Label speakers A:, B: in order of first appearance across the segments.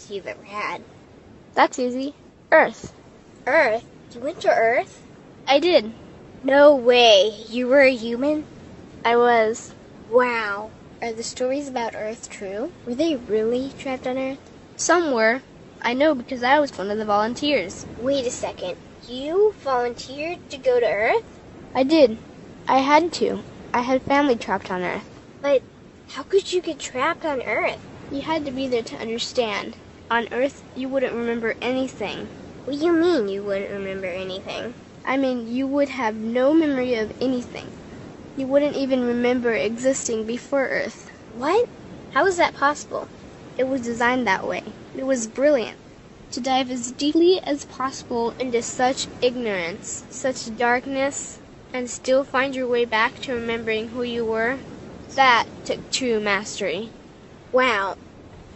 A: Earth you've ever had?
B: That's easy. Earth.
A: Earth? You went to Earth?
B: I did.
A: No way. You were a human?
B: I was.
A: Wow. Are the stories about Earth true? Were they really trapped on Earth?
B: Some were. I know because I was one of the volunteers.
A: Wait a second. You volunteered to go to Earth?
B: I did. I had to. I had family trapped on Earth.
A: But how could you get trapped on Earth?
B: You had to be there to understand. On Earth, you wouldn't remember anything.
A: What do you mean you wouldn't remember anything?
B: I mean, you would have no memory of anything. You wouldn't even remember existing before Earth.
A: What? How is that possible?
B: It was designed that way. It was brilliant. To dive as deeply as possible into such ignorance, such darkness, and still find your way back to remembering who you were, that took true mastery.
A: Wow.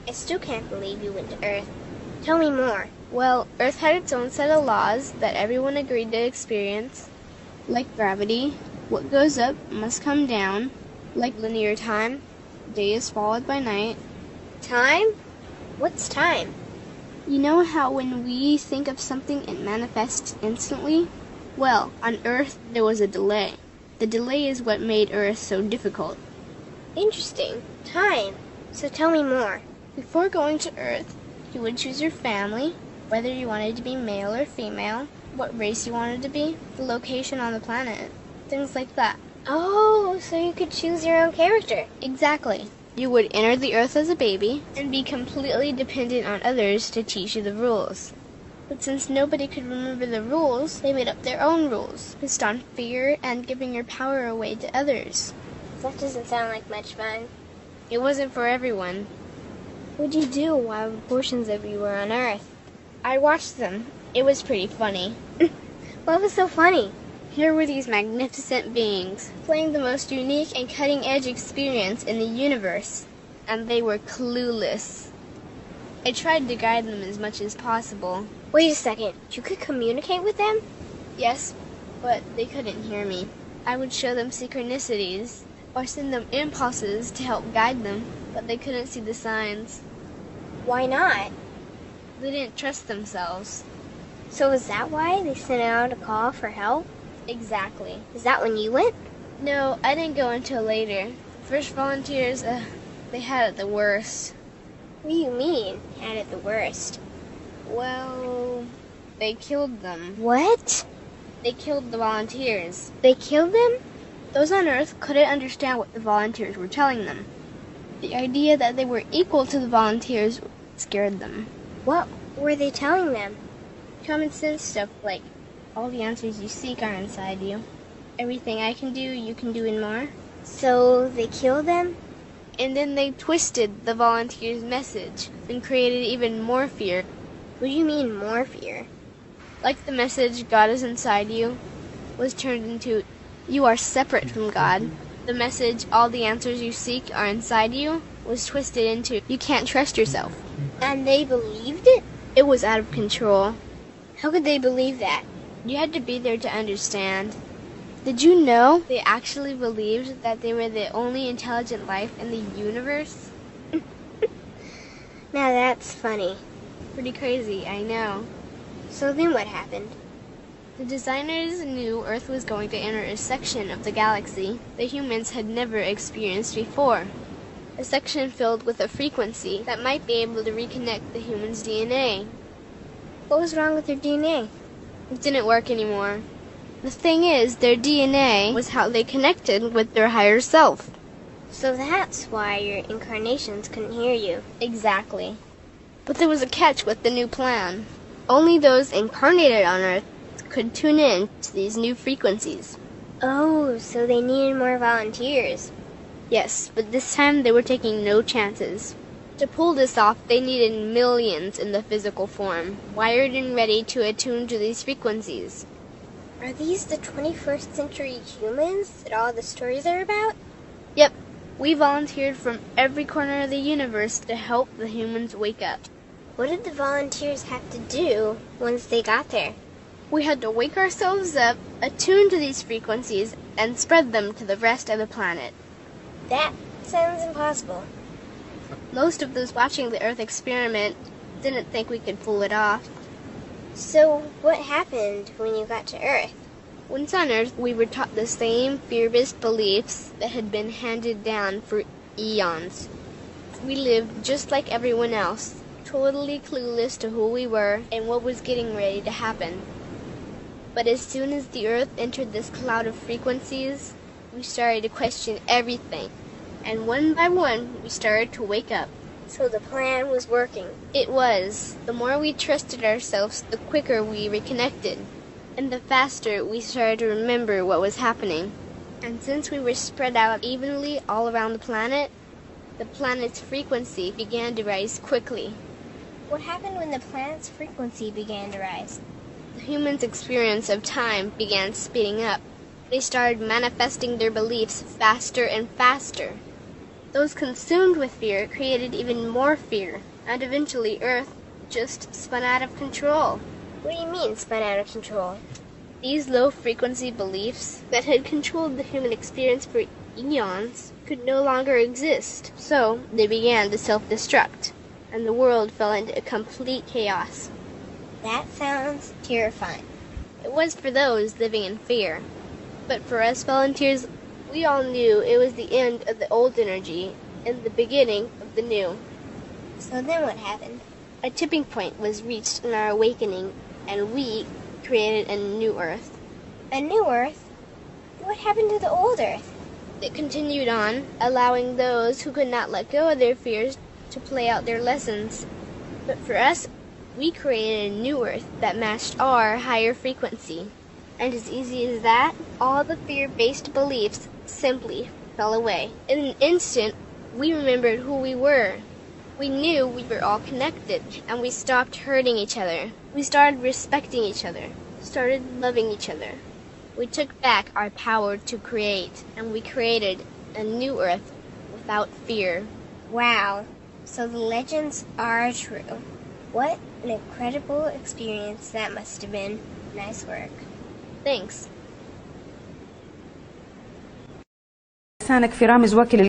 A: I still can't believe you went to Earth. Tell me more.
B: Well, Earth had its own set of laws that everyone agreed to experience, like gravity. What goes up must come down, like linear time. Day is followed by night.
A: Time? What's time?
B: You know how when we think of something it manifests instantly? Well, on Earth there was a delay. The delay is what made Earth so difficult.
A: Interesting. Time. So tell me more.
B: Before going to Earth, you would choose your family, whether you wanted to be male or female, what race you wanted to be, the location on the planet, things like that.
A: Oh, so you could choose your own character.
B: Exactly. You would enter the Earth as a baby and be completely dependent on others to teach you the rules. But since nobody could remember the rules, they made up their own rules, based on fear and giving your power away to others.
A: That doesn't sound like much fun.
B: It wasn't for everyone.
A: What'd you do while portions of you were on Earth?
B: I watched them. It was pretty funny.
A: What was so funny?
B: Here were these magnificent beings, playing the most unique and cutting-edge experience in the universe, and they were clueless. I tried to guide them as much as possible.
A: Wait a second, you could communicate with them?
B: Yes, but they couldn't hear me. I would show them synchronicities, or send them impulses to help guide them, but they couldn't see the signs.
A: Why not?
B: They didn't trust themselves.
A: So is that why they sent out a call for help?
B: Exactly.
A: Is that when you went?
B: No, I didn't go until later. The first volunteers, they had it the worst.
A: What do you mean, had it the worst?
B: Well, they killed them.
A: What?
B: They killed the volunteers.
A: They killed them?
B: Those on Earth couldn't understand what the volunteers were telling them. The idea that they were equal to the volunteers scared them.
A: What were they telling them?
B: Common sense stuff like, all the answers you seek are inside you. Everything I can do, you can do and more.
A: So they killed them?
B: And then they twisted the volunteers' message and created even more fear.
A: What do you mean, more fear?
B: Like the message, God is inside you, was turned into, you are separate from God. The message, all the answers you seek are inside you, was twisted into, you can't trust yourself.
A: And they believed it?
B: It was out of control.
A: How could they believe that?
B: You had to be there to understand. Did you know they actually believed that they were the only intelligent life in the universe?
A: Now that's funny.
B: Pretty crazy, I know.
A: So then what happened?
B: The designers knew Earth was going to enter a section of the galaxy that humans had never experienced before. A section filled with a frequency that might be able to reconnect the human's DNA.
A: What was wrong with their DNA?
B: It didn't work anymore. The thing is, their DNA was how they connected with their higher self.
A: So that's why your incarnations couldn't hear you.
B: Exactly. But there was a catch with the new plan. Only those incarnated on Earth could tune in to these new frequencies.
A: Oh, so they needed more volunteers.
B: Yes, but this time they were taking no chances. To pull this off, they needed millions in the physical form, wired and ready to attune to these frequencies.
A: Are these the 21st century humans that all the stories are about?
B: Yep. We volunteered from every corner of the universe to help the humans wake up.
A: What did the volunteers have to do once they got there?
B: We had to wake ourselves up, attune to these frequencies, and spread them to the rest of the planet.
A: That sounds impossible.
B: Most of those watching the Earth experiment didn't think we could pull it off.
A: So, what happened when you got to Earth?
B: Once on Earth, we were taught the same fear-based beliefs that had been handed down for eons. We lived just like everyone else, totally clueless to who we were and what was getting ready to happen. But as soon as the Earth entered this cloud of frequencies, we started to question everything. And one by one, we started to wake up.
A: So the plan was working.
B: It was. The more we trusted ourselves, the quicker we reconnected. And the faster we started to remember what was happening. And since we were spread out evenly all around the planet's frequency began to rise quickly.
A: What happened when the planet's frequency began to rise?
B: The humans' experience of time began speeding up. They started manifesting their beliefs faster and faster. Those consumed with fear created even more fear, and eventually Earth just spun out of control.
A: What do you mean, spun out of control?
B: These low-frequency beliefs that had controlled the human experience for eons could no longer exist, so they began to self-destruct, and the world fell into complete chaos.
A: That sounds terrifying.
B: It was for those living in fear, but for us volunteers, we all knew it was the end of the old energy and the beginning of the new.
A: So then what happened?
B: A tipping point was reached in our awakening, and we created a new Earth.
A: A new Earth? What happened to the old Earth?
B: It continued on, allowing those who could not let go of their fears to play out their lessons. But for us, we created a new Earth that matched our higher frequency. And as easy as that, all the fear-based beliefs simply fell away. In an instant, we remembered who we were. We knew we were all connected, and we stopped hurting each other. We started respecting each other, started loving each other. We took back our power to create, and we created a new Earth without fear.
A: Wow, so the legends are true. What an incredible experience that must have been. Nice work.
B: Thanks.
C: لسانك في رامز وكل